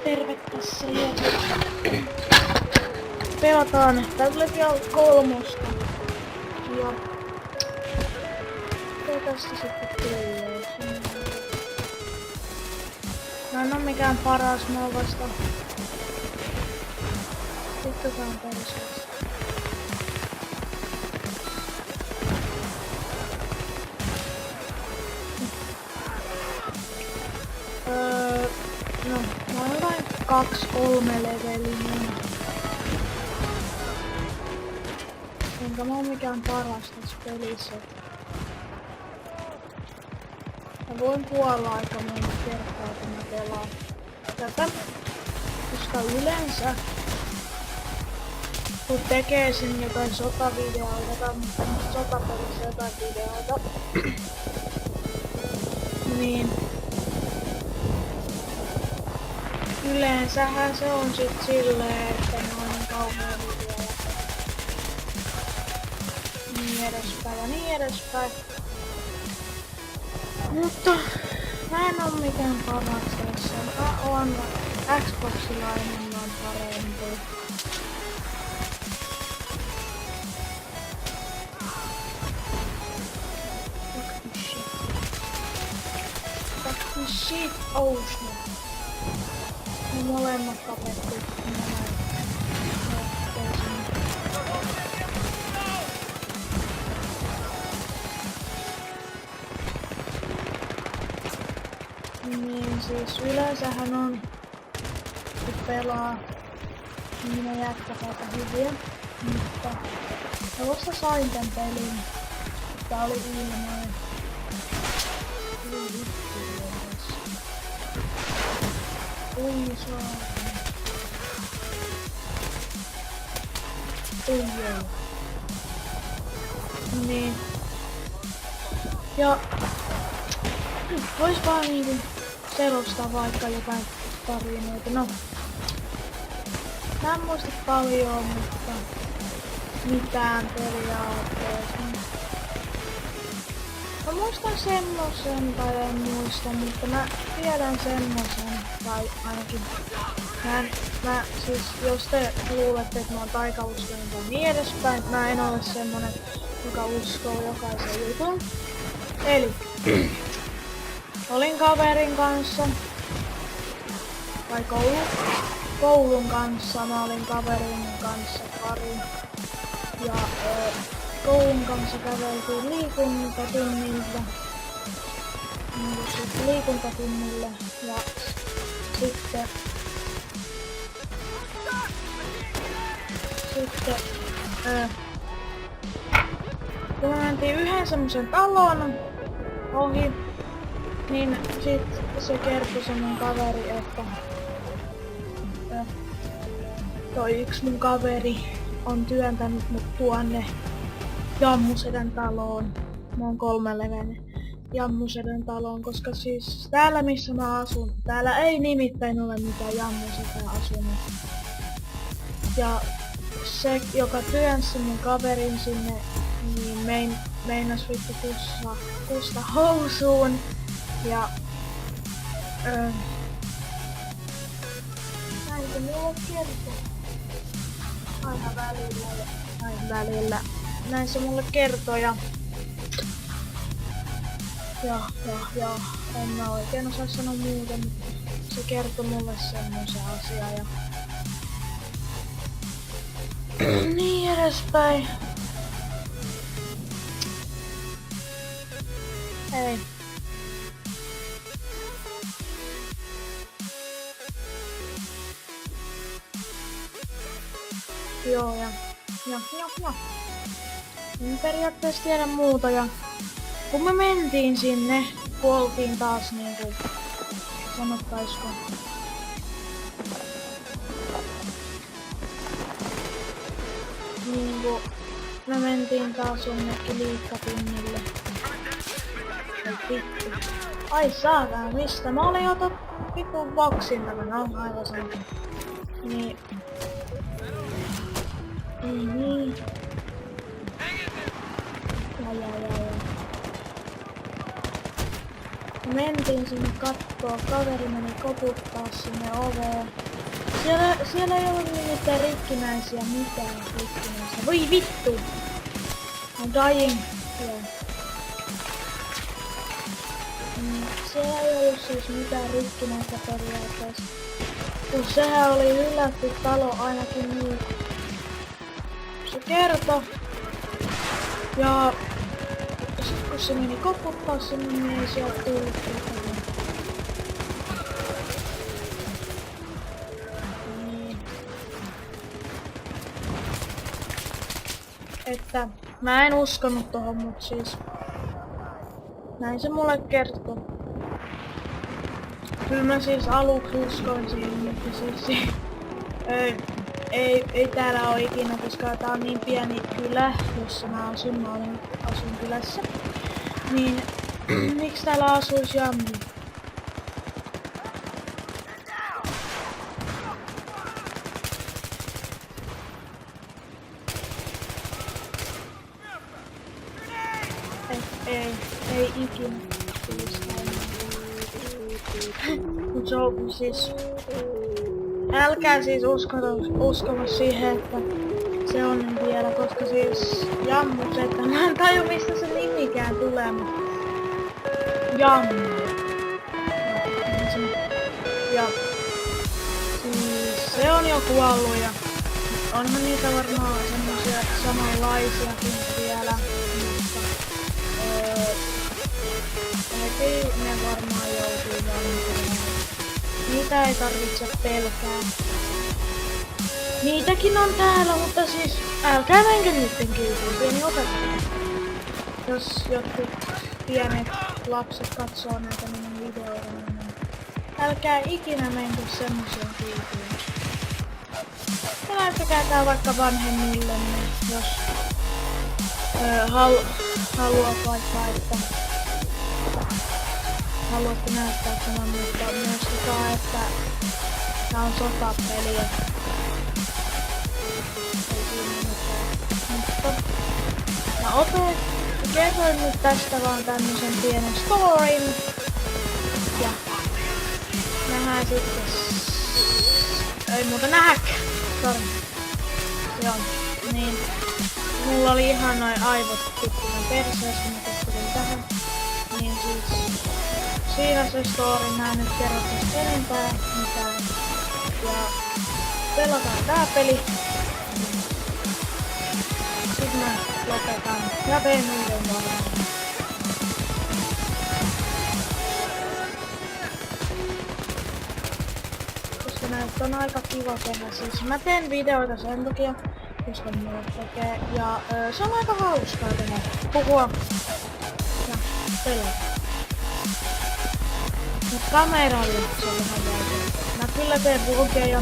terve tässä ja pelataan Battlefield 3. Ja mitä tästä sitten tulee? Mä en oo mikään paras, mä oon vasta... Vittu tää on perseestä. No, mä oon jotain 2-3 levelinen. Enkä mä oon mikään paras tässä pelissä. Mä voin kuolla aika monta kertaa kun mä pelaan tätä. Koska yleensä kun tekee sinne jotain sotavideoita tai sotapelissä jotain videoita, niin yleensähän se on sit silleen, että ne on niin kauhean hyviä ja niin edespäin ja niin edespäin. Mutta mä en oo mikään paras tässä. Mä oon Xboxilla enemmän parempi. Shit, Ocean. Ne molemmat tapettiin. Niin siis yleensähän on, kun pelaa, niin ne jätkät aika hyviä. Mutta mä vasta sain tän pelin. Tää oli ilmainen. Oi saatana. Oi joo. Niin. Ja vois vaan niinku selostaa vaikka jotain tarinoita. No. Mä en muista paljon, mutta mitään periaatteessa. Mä muistan semmosen, tai en muista, mutta mä tiedän semmosen, tai ainakin mä siis, jos te luulette, että mä oon taikauskoinen tai niin edespäin, mä en ole semmonen, joka uskoo jokaisen jutun. Eli olin kaverin kanssa, tai koulun kanssa, mä olin kaverin kanssa pari, ja koulun kanssa käveltiin liikuntatunnille ja sitten kun me mentiin yhden semmosen talon ohi, niin sit se kertoi se mun kaveri, että toi yksi mun kaveri on työntänyt mut tuonne Jammusedän taloon. Mä oon 3-leveinen Jammusedän taloon, koska siis täällä missä mä asun, täällä ei nimittäin ole mitään Jammusedää asunut. Ja se, joka työnsi mun kaverin sinne, niin meinas vittu kusta housuun. Ja näin se mulle kertoo. Aina välillä. Näin se mulle kertoi ja en mä oikein osaa sanoa muuta, mutta se kertoi mulle semmoisen asian ja niin edespäin. Ei. Joo ja. En periaatteessa tiedä muuta ja kun me mentiin sinne, kuoltiin taas niinku, sanottaisko. Niinku, me mentiin taas jonnekin liikkatunnille. Vittu. Ai saatana, mistä? Mä olin jo vittu boksin takana, on aivan sama. Niin. Niin. Ja. mentiin sinne kattoo, kaveri meni koputtaa sinne oveen. Siellä ei ollut mitään rikkinäisiä rikkinäisiä. Voi vittu! I'm dying. Yeah. Siellä ei ollut siis mitään rikkinäistä periaatteessa. Kun sehän oli hylätty talo ainakin niin. Se kertoi. Ja sit kun se meni koputtaa sinne, niin ei sieltä tullut ketään. Niin. Että mä en uskonut tohon, mut siis näin se mulle kertoi. Kyllä mä siis aluksi uskoin siihen, mutta siis ei täällä oo ikinä, koska tää on niin pieni kylä, jossa mä asun kylässä. Niin miksi täällä asuis jammi? Ei ikinä. Mut se on siis... Älkää siis uskoko siihen, että se on niin vielä, koska siis jammukset, mä en taju mistä se nimikään tulee, mutta jammu. Ja siis se on jo kuollut ja onhan niitä varmaan semmosia samanlaisiakin vielä, mutta heti ne varmaan joutuu vankilaan. Niitä ei tarvitse pelkää. Niitäkin on täällä, mutta siis älkää menkö niitten kiinni, pieni opettaja. Jos jotkut pienet lapset katsoo näitä minun videoita, niin älkää ikinä menkö semmoisen kiinni. Ja näyttäkää tää vaikka vanhemmillenne, jos haluat vaikka, että haluatte näyttää tämän, mutta myös sitä, että tää on sotapeli. Mutta mä kerroin nyt tästä vaan tämmösen pienen storyn. Ja nähdään sitten. Ei muuta nähdäkään. Sori. Joo. Niin. Mulla oli ihan noin aivot tippunut perseessä, kun mä keskustelin tähän. Niin siis siinä se story, mä en nyt kerro tästä enempää mitään. Ja pelataan tää peli. Sitten mä lopetan ja teen uuden varmaan. Koska näitä on aika kiva tehdä. Siis mä teen videoita sen takia, koska mulle tekee. Ja se on aika hauskaa tehdä. Puhua ja pelata. Mut kameralle se on vähän vaikea. Mä kyllä teen vlogeja,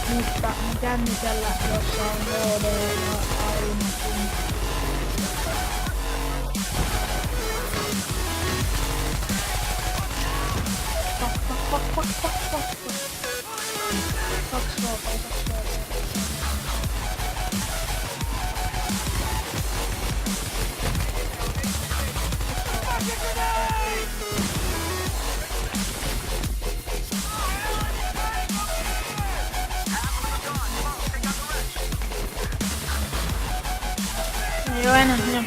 mutta kännykällä, jossa on HD ja ainakin. Ei oo enää, joo.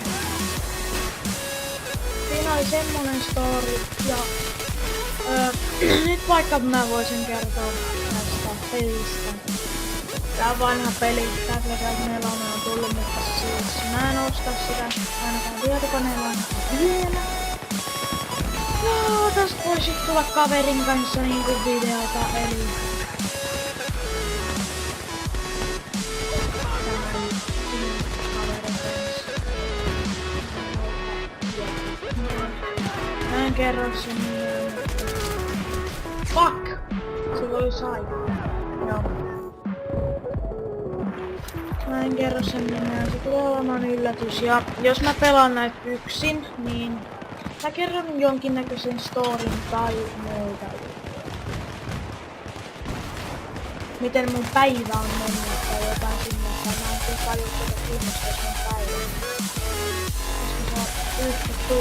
Siinä oli semmonen story ja nyt vaikka mä voisin kertoa tästä pelistä. Tää on vanha peli, tää PlayStation 4 on tullut, mutta siis mä en osta sitä ainakaan tietokoneella vielä. Joo, tästä voisi tulla kaverin kanssa niinku videota, eli mä en kerro sen nimeä. Fuck! Sillä oli saikku. Joo. Mä en kerro sen nimeä, se tulee olemaan yllätys. Ja jos mä pelaan näitä yksin, niin mä kerron jonkinnäköisen storyn tai muuta. Miten mun päivä on mennyt tai jotain sinne. Tai mä en tiedä paljon tätä kiinnostaisi mun päivää. Koska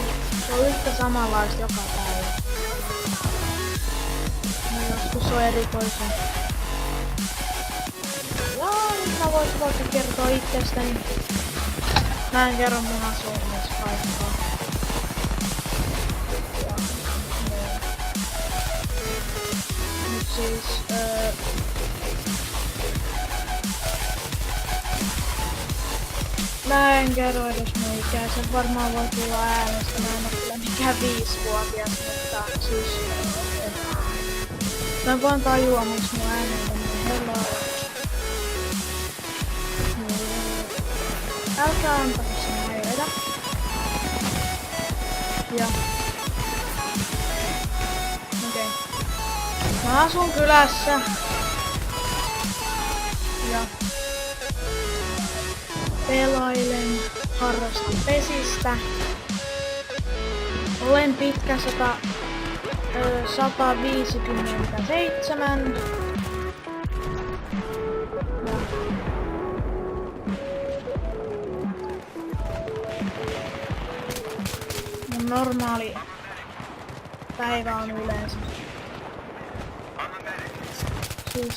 se on yhtä samanlaista joka päivä. joskus on erikoisia. Ja nyt mä voisin vaikka kertoa itsestäni. Mä en kerro mun asumispaikkaa. Nyt siis mä en kerro edes mun ikää, sen varmaan voi tulla äänestä, mä en oo kyllä mikään 5-vuotias, mutta siis mä en vaan tajua miks mun äänet on niin helaa. Älkää antako sen häiritä. Ja okei. Mä asun kylässä. Ja pelailen, harrastan pesistä. Olen pitkä 157. Mun normaali päivä on yleensä. Siis,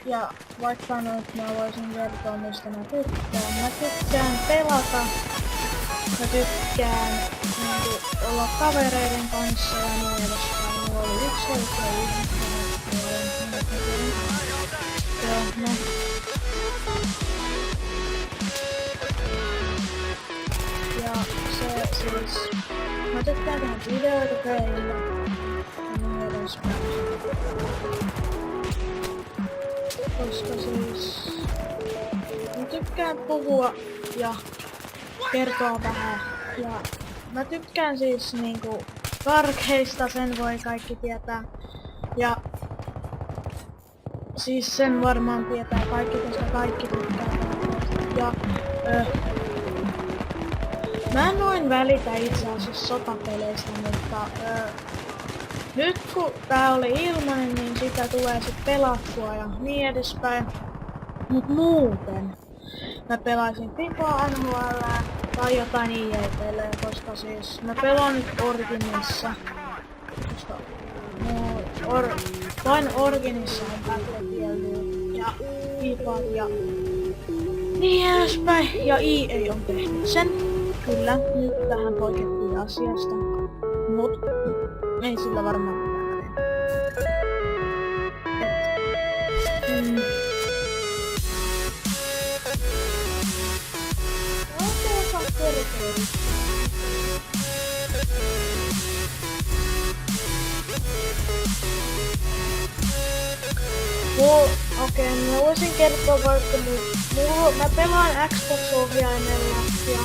ja vaikka nyt mä voisin kertoa mistä mä tykkään. Mä tykkään pelata. Mä tykkään olla kavereiden kanssa ja niin edespäin. Mulla oli yksi oikein ihminen. Joo, no. Ja se siis... Mä tykkään tehdä videoita teille. Ja niin edespäin. Koska siis... Mä tykkään puhua ja kertoa vähän. Ja mä tykkään siis niinku karkeista, sen voi kaikki tietää. Ja siis sen varmaan tietää kaikki, koska kaikki tykkää karkeista. Ja mä en noin välitä itse asiassa sotapeleistä, mutta nyt kun tää oli ilmanen, niin sitä tulee sit pelattua ja niin edespäin. Mut muuten mä pelaisin FIFA, NHL tai jotain EA-pelejä, koska siis mä pelaan nyt Originissa. Koska vain Originissa on Battlefield ja FIFA ja niin edespäin. Ja EA on tehnyt sen. Kyllä, nyt tähän poikettiin asiasta. Mut ei sillä varmaan mitään väliä. Okei, mä voisin kertoa vaikka mä pelaan Xbox-ohjaimella ja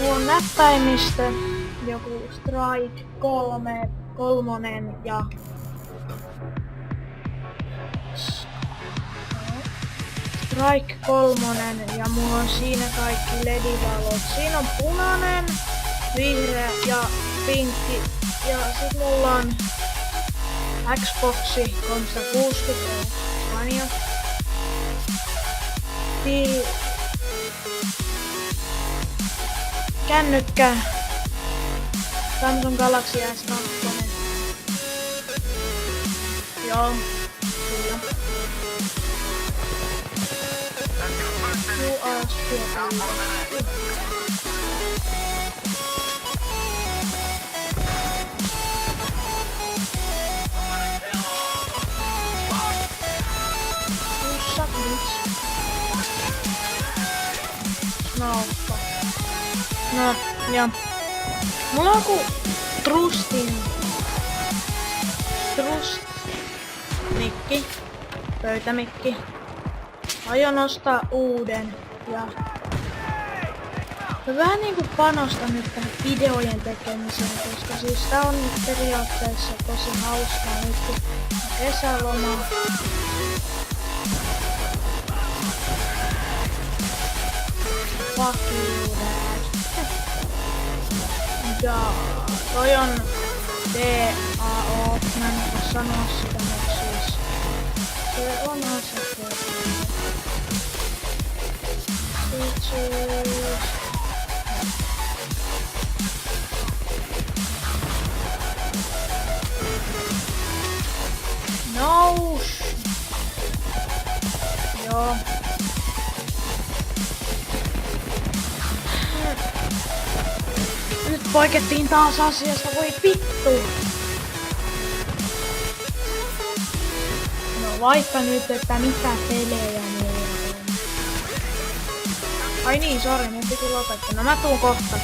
mulla on näppäimistö, joku Strike 3 ja Strike 3 ja mulla on siinä kaikki LED-valot. Siinä on punainen, vihreä ja pinkki ja sit mulla on Xboxi 360 Mania. Kännykkä Samsung Galaxy S2. Joo, kyllä. No, ja mulla on joku mikki, pöytämikki. Aion ostaa uuden ja mä vähän niinku panostan nyt tähän videojen tekemiseen, koska siis tää on nyt periaatteessa tosi hauskaa nyt kun kesäloma. Fuck you, dad. Ja toi on DAO, mä en osaa sanoa sitä, mutta siis se on asia. Joo. Nyt poikettiin taas asiasta, voi vittu! No vaikka nyt, että mitä pelejä meillä on. Ai niin, sori, nyt piti lopettaa. No mä tuun kohta.